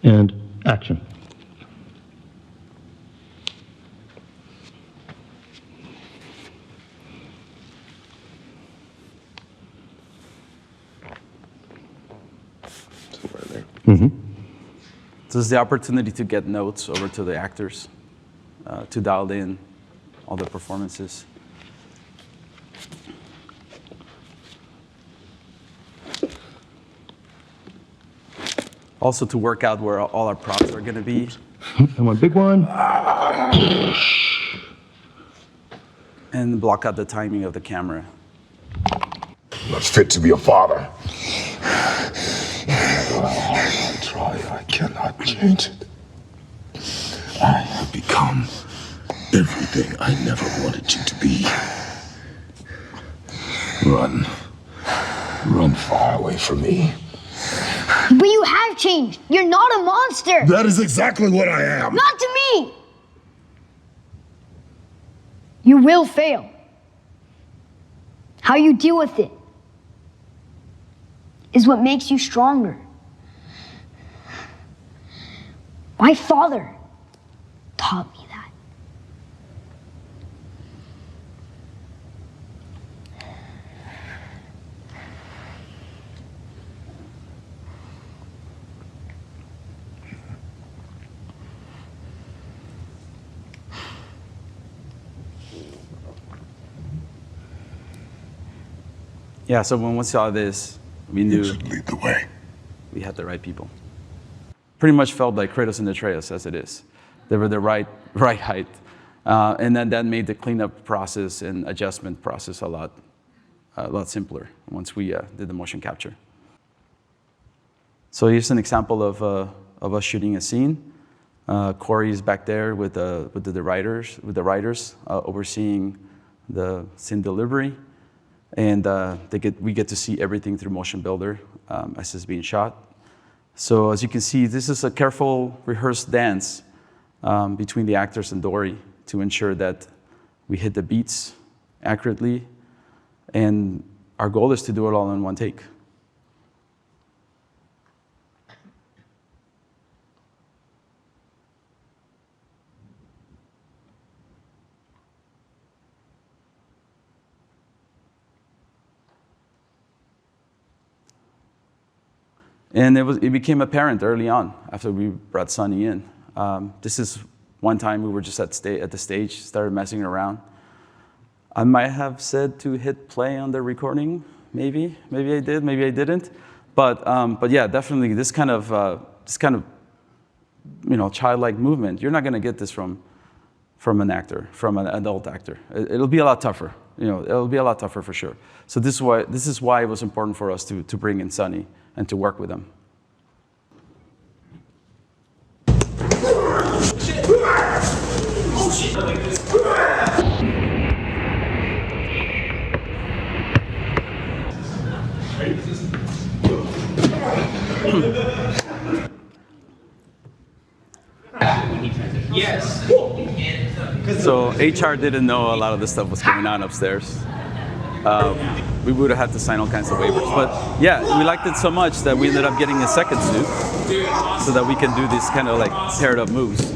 And action. Mm-hmm. So this is the opportunity to get notes over to the actors, to dial in all the performances. Also to work out where all our props are going to be. And one big one. And block out the timing of the camera. Not fit to be a father. No matter how hard I try, I cannot change it. I have become everything I never wanted you to be. Run. Run far away from me. But you have changed. You're not a monster. That is exactly what I am. Not to me. You will fail. How you deal with it is what makes you stronger. My father taught me that. Yeah, so when we saw this, we knew You should lead the way. we had the right people. Pretty much felt like Kratos and Atreus as it is. They were the right height. And then that made the cleanup process and adjustment process a lot simpler once we did the motion capture. So here's an example of us shooting a scene. Corey is back there with the writers overseeing the scene delivery. And we get to see everything through Motion Builder as it's being shot. So as you can see, this is a careful rehearsed dance between the actors and Dory to ensure that we hit the beats accurately. And our goal is to do it all in one take. And it became apparent early on after we brought Sonny in. This is one time we were just at the stage, started messing around. I might have said to hit play on the recording, maybe I did, maybe I didn't. But yeah, definitely this kind of childlike movement. You're not going to get this from an actor, from an adult actor. It'll be a lot tougher. It'll be a lot tougher for sure. So this is why it was important for us to bring in Sonny and to work with him. Yes. So HR didn't know a lot of this stuff was going on upstairs. We would have had to sign all kinds of waivers. But yeah, we liked it so much that we ended up getting a second suit so that we can do these kind of like paired up moves.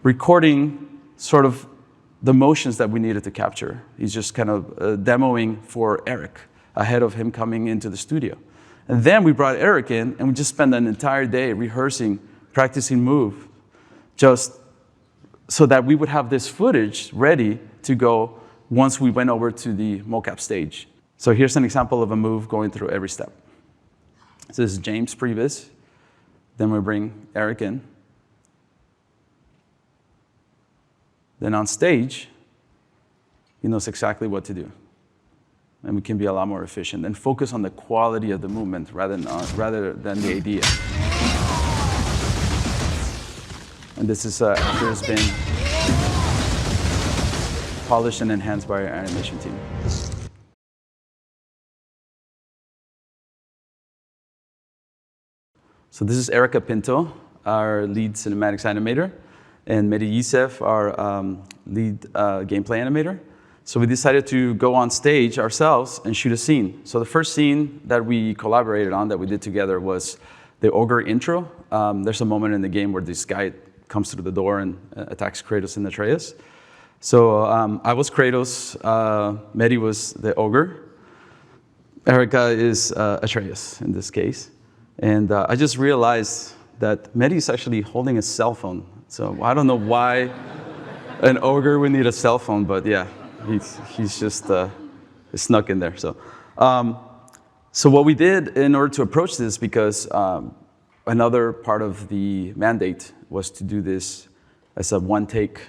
Recording sort of the motions that we needed to capture. He's just kind of demoing for Eric ahead of him coming into the studio. And then we brought Eric in and we just spent an entire day rehearsing, practicing move, just so that we would have this footage ready to go once we went over to the mocap stage. So here's an example of a move going through every step. So this is James previs. Then we bring Eric in. Then on stage, he knows exactly what to do. And we can be a lot more efficient and focus on the quality of the movement rather than the idea. And this is after it's been polished and enhanced by our animation team. So this is Erica Pinto, our lead cinematics animator, and Mehdi Youssef, our lead gameplay animator. So we decided to go on stage ourselves and shoot a scene. So the first scene that we collaborated on, that we did together, was the Ogre Intro. There's a moment in the game where this guy comes through the door and attacks Kratos and Atreus. So I was Kratos, Mehdi was the Ogre, Erica is Atreus in this case. And I just realized that Mehdi is actually holding a cell phone. So I don't know why an ogre would need a cell phone, but yeah, he's just snuck in there. So what we did in order to approach this, because another part of the mandate was to do this as a one-take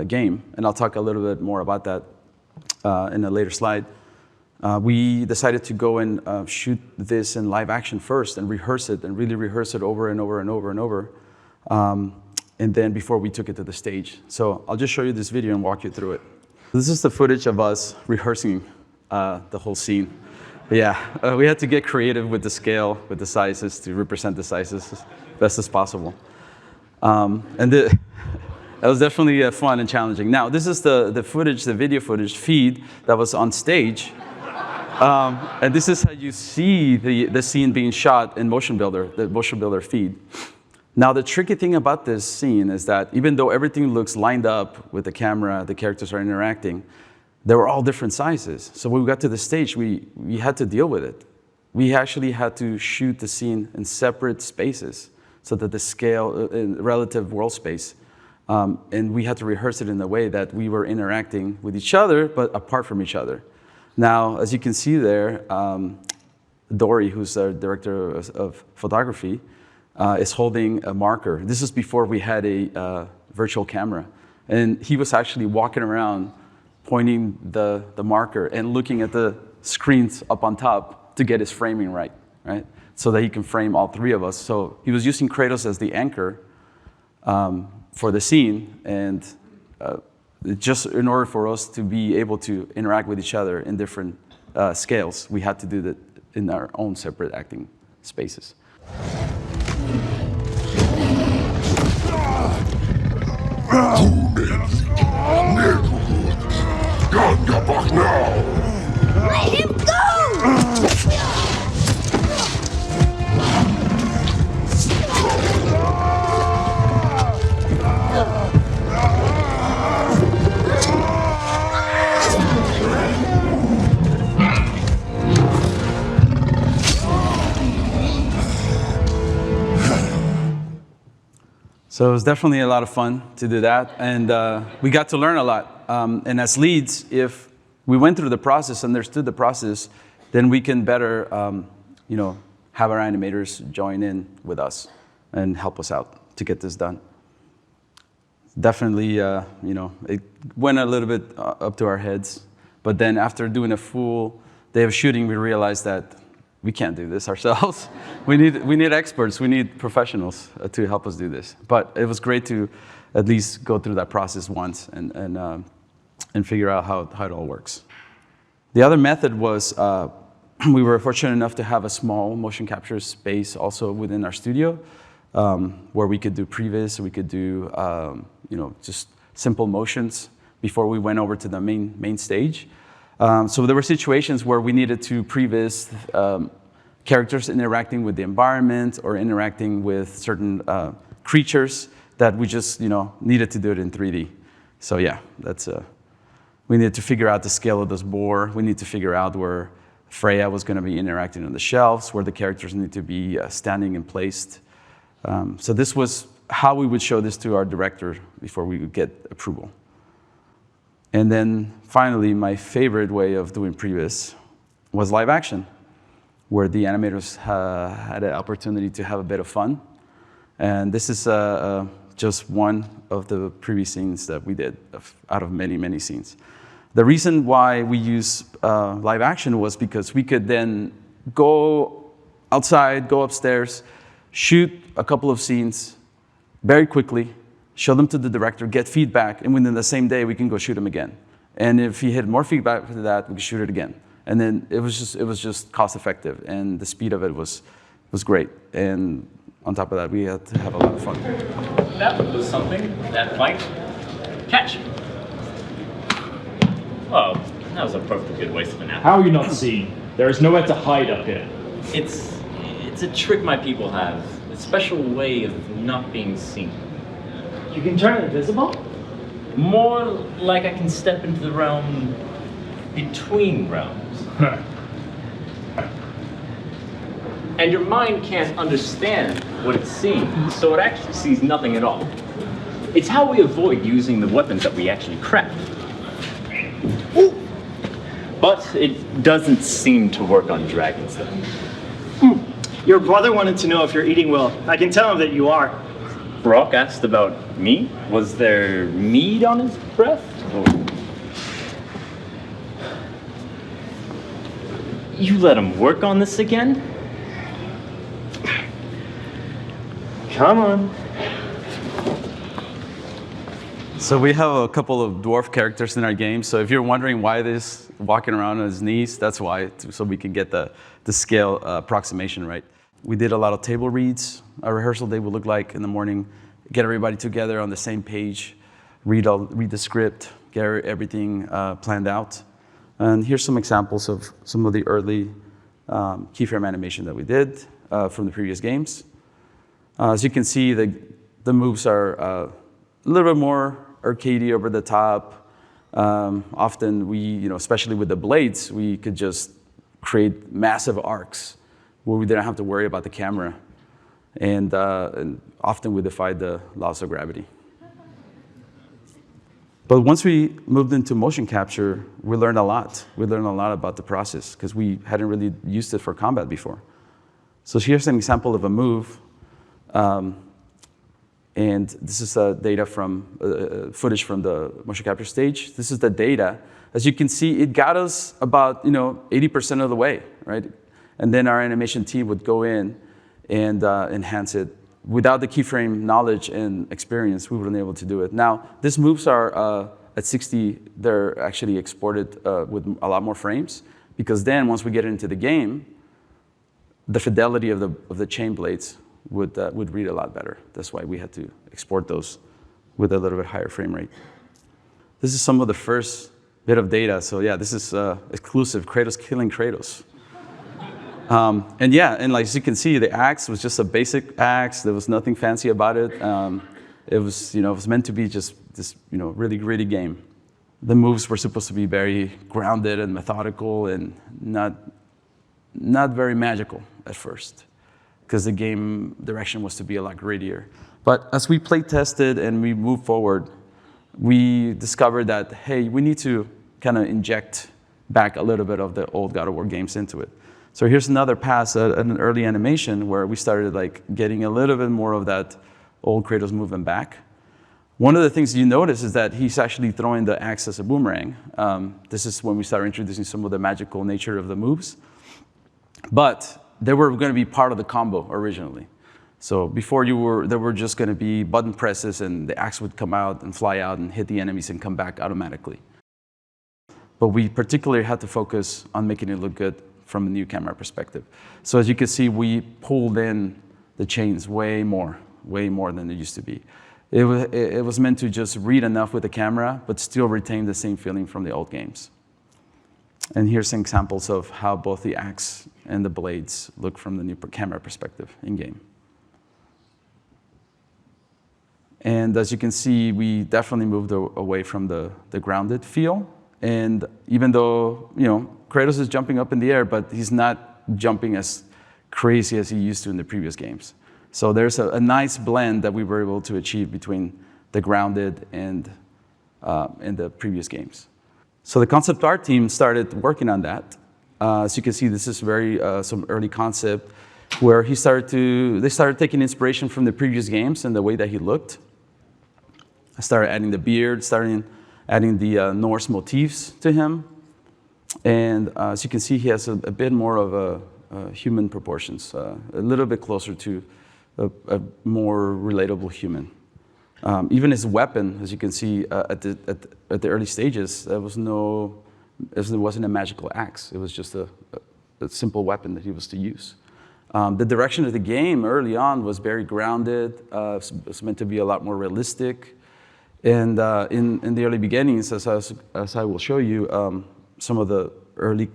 game, and I'll talk a little bit more about that in a later slide. We decided to go and shoot this in live action first and rehearse it, and really rehearse it over and over and over and over, and then before we took it to the stage. So I'll just show you this video and walk you through it. This is the footage of us rehearsing the whole scene. But yeah, we had to get creative with the scale, with the sizes, to represent the sizes as best as possible. That was definitely fun and challenging. Now, this is the footage, the video footage feed that was on stage. And this is how you see the scene being shot in Motion Builder, the Motion Builder feed. Now, the tricky thing about this scene is that even though everything looks lined up with the camera, the characters are interacting, they were all different sizes. So when we got to the stage, we had to deal with it. We actually had to shoot the scene in separate spaces so that the scale, relative world space, and we had to rehearse it in a way that we were interacting with each other, but apart from each other. Now, as you can see there, Dory, who's our director of photography, is holding a marker. This is before we had a virtual camera. And he was actually walking around pointing the marker and looking at the screens up on top to get his framing right? So that he can frame all three of us. So he was using Kratos as the anchor for the scene, and just in order for us to be able to interact with each other in different scales, we had to do that in our own separate acting spaces. Let him go! So it was definitely a lot of fun to do that, and we got to learn a lot. And as leads, if we went through the process, understood the process, then we can better, have our animators join in with us and help us out to get this done. Definitely, it went a little bit up to our heads, but then after doing a full day of shooting, we realized that we can't do this ourselves. We need experts, we need professionals to help us do this. But it was great to at least go through that process once and figure out how it all works. The other method was, we were fortunate enough to have a small motion capture space also within our studio, where we could do previs, we could do just simple motions before we went over to the main stage. So there were situations where we needed to previs characters interacting with the environment or interacting with certain creatures that we just needed to do it in 3D. So yeah, we needed to figure out the scale of this boar. We need to figure out where Freya was going to be interacting on the shelves, where the characters need to be standing and placed. So this was how we would show this to our director before we would get approval. And then finally, my favorite way of doing previs was live action, where the animators had an opportunity to have a bit of fun. And this is just one of the previous scenes that we did out of many, many scenes. The reason why we use live action was because we could then go outside, go upstairs, shoot a couple of scenes very quickly, show them to the director, get feedback, and within the same day, we can go shoot him again. And if he had more feedback after that, we could shoot it again. And then it was just cost effective, and the speed of it was great. And on top of that, we had to have a lot of fun. That was something that might catch. Oh, that was a perfectly good waste of an apple. How are you not seen? There is nowhere to hide up here. It's a trick my people have. A special way of not being seen. You can turn invisible? More like I can step into the realm between realms. And your mind can't understand what it's seeing, so it actually sees nothing at all. It's how we avoid using the weapons that we actually craft. But it doesn't seem to work on dragons, though. Your brother wanted to know if you're eating well. I can tell him that you are. Brock asked about me. Was there mead on his breath? You let him work on this again? Come on. So we have a couple of dwarf characters in our game. So if you're wondering why this walking around on his knees, that's why, so we can get the scale approximation right. We did a lot of table reads. Our rehearsal day would look like in the morning, get everybody together on the same page, read the script, get everything planned out. And here's some examples of some of the early keyframe animation that we did from the previous games. As you can see, the moves are a little bit more arcadey, over the top. Often we, especially with the blades, we could just create massive arcs where we didn't have to worry about the camera. And often we defied the laws of gravity. But once we moved into motion capture, we learned a lot. We learned a lot about the process because we hadn't really used it for combat before. So here's an example of a move. And this is data from footage from the motion capture stage. This is the data. As you can see, it got us about 80% of the way, right? And then our animation team would go in and enhance it. Without the keyframe knowledge and experience, we wouldn't be able to do it. Now, these moves are at 60. They're actually exported with a lot more frames, because then once we get into the game, the fidelity of the chain blades would read a lot better. That's why we had to export those with a little bit higher frame rate. This is some of the first bit of data. So yeah, this is exclusive, Kratos killing Kratos. And like as you can see, the axe was just a basic axe. There was nothing fancy about it. It was meant to be just this really gritty game. The moves were supposed to be very grounded and methodical and not very magical at first, because the game direction was to be a lot grittier. But as we play tested and we moved forward, we discovered that, hey, we need to kind of inject back a little bit of the old God of War games into it. So here's another pass at an early animation where we started getting a little bit more of that old Kratos movement back. One of the things you notice is that he's actually throwing the axe as a boomerang. This is when we started introducing some of the magical nature of the moves. But they were going to be part of the combo originally. So before they were just going to be button presses and the axe would come out and fly out and hit the enemies and come back automatically. But we particularly had to focus on making it look good from a new camera perspective. So as you can see, we pulled in the chains way more than it used to be. It was meant to just read enough with the camera, but still retain the same feeling from the old games. And here's some examples of how both the axe and the blades look from the new camera perspective in-game. And as you can see, we definitely moved away from the grounded feel. And even though, Kratos is jumping up in the air, but he's not jumping as crazy as he used to in the previous games. So there's a nice blend that we were able to achieve between the grounded and the previous games. So the concept art team started working on that. As you can see, this is some early concept where they started taking inspiration from the previous games and the way that he looked. I started adding the beard, adding the Norse motifs to him. And as you can see, he has a bit more of a human proportions, a little bit closer to a more relatable human. Even his weapon, as you can see at the early stages, there wasn't a magical axe. It was just a simple weapon that he was to use. The direction of the game early on was very grounded. It's meant to be a lot more realistic. And in the early beginnings, as I will show you, some of the early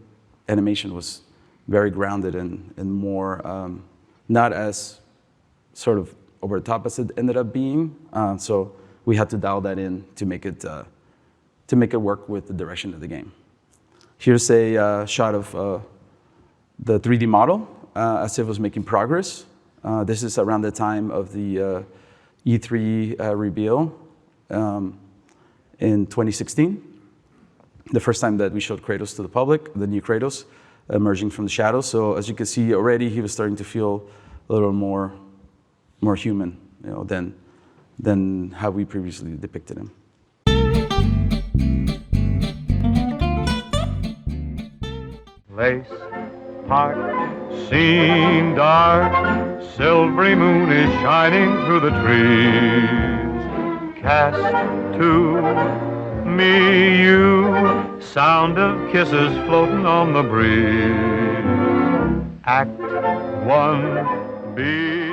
animation was very grounded and more not as sort of over the top as it ended up being. So we had to dial that in to make it work with the direction of the game. Here's a shot of the 3D model as it was making progress. This is around the time of the E3 reveal in 2016. The first time that we showed Kratos to the public, the new Kratos emerging from the shadows. So as you can see already, he was starting to feel a little more human, than how we previously depicted him. Lace Park, scene dark, silvery moon is shining through the trees. Cast to me you, sound of kisses floating on the breeze. Act 1, B.